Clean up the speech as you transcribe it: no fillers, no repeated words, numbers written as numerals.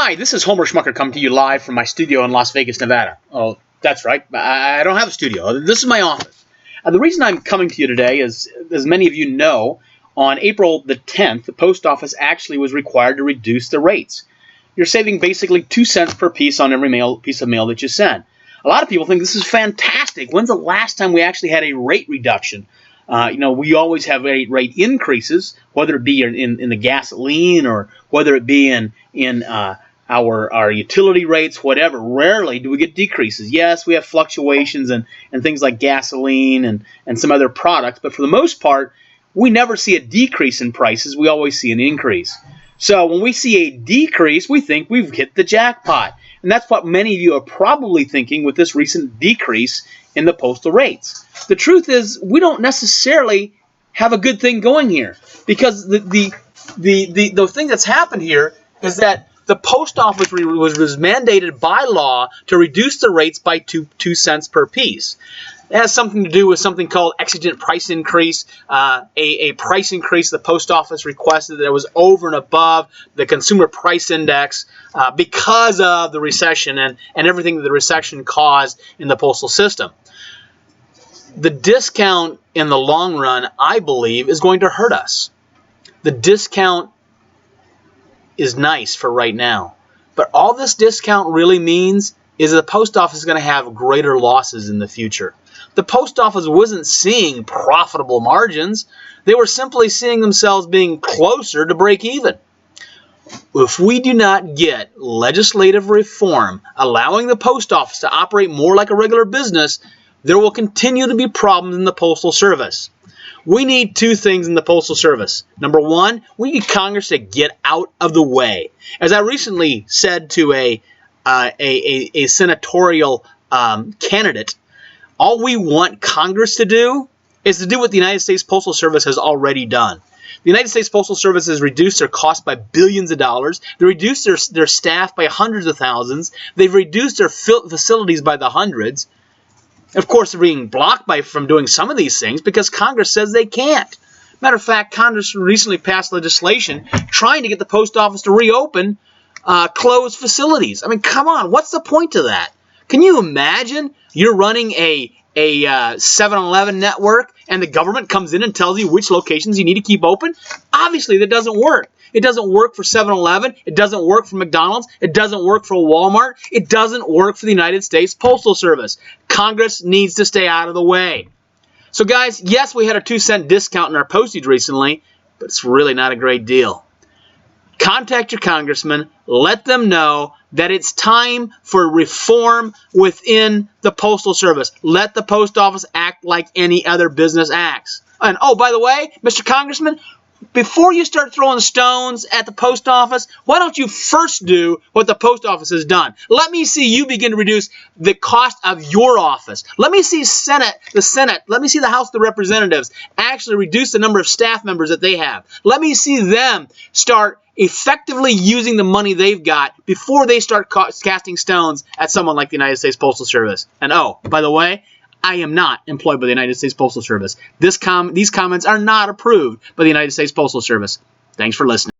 Hi, this is Homer Schmucker coming to you live from my studio in Las Vegas, Nevada. Oh, that's right. I don't have a studio. This is my office. The reason I'm coming to you today is, as many of you know, on April the 10th, the post office actually was required to reduce the rates. You're saving basically 2 cents per piece on every piece of mail that you send. A lot of people think this is fantastic. When's the last time we actually had a rate reduction? We always have rate increases, whether it be in the gasoline or whether it be in our utility rates, whatever. Rarely do we get decreases. Yes, we have fluctuations and things like gasoline and some other products, but for the most part, we never see a decrease in prices. We always see an increase. So when we see a decrease, we think we've hit the jackpot. And that's what many of you are probably thinking with this recent decrease in the postal rates. The truth is, we don't necessarily have a good thing going here, because the thing that's happened here is that the post office was mandated by law to reduce the rates by 2 cents per piece. It has something to do with something called exigent price increase, a price increase the post office requested that was over and above the consumer price index because of the recession and everything that the recession caused in the postal system. The discount in the long run, I believe, is going to hurt us. The discount is nice for right now, but all this discount really means is the post office is going to have greater losses in the future. The post office wasn't seeing profitable margins. They were simply seeing themselves being closer to break even. If we do not get legislative reform allowing the post office to operate more like a regular business, there will continue to be problems in the Postal Service. We need 2 things in the Postal Service. Number 1, we need Congress to get out of the way. As I recently said to a senatorial candidate, all we want Congress to do is to do what the United States Postal Service has already done. The United States Postal Service has reduced their costs by billions of dollars. They reduced their staff by hundreds of thousands. They've reduced their facilities by the hundreds. Of course, they're being blocked from doing some of these things because Congress says they can't. Matter of fact, Congress recently passed legislation trying to get the post office to reopen closed facilities. I mean, come on, what's the point of that? Can you imagine you're running a 7-Eleven network and the government comes in and tells you which locations you need to keep open? Obviously, that doesn't work. It doesn't work for 7-Eleven. It doesn't work for McDonald's. It doesn't work for Walmart. It doesn't work for the United States Postal Service. Congress needs to stay out of the way. So guys, yes, we had a 2-cent discount in our postage recently, but it's really not a great deal. Contact your congressman. Let them know that it's time for reform within the Postal Service. Let the post office act like any other business acts. And oh, by the way, Mr. Congressman, before you start throwing stones at the post office, why don't you first do what the post office has done? Let me see you begin to reduce the cost of your office. Let me see the Senate, let me see the House of Representatives actually reduce the number of staff members that they have. Let me see them start effectively using the money they've got before they start casting stones at someone like the United States Postal Service. And oh, by the way, I am not employed by the United States Postal Service. These comments are not approved by the United States Postal Service. Thanks for listening.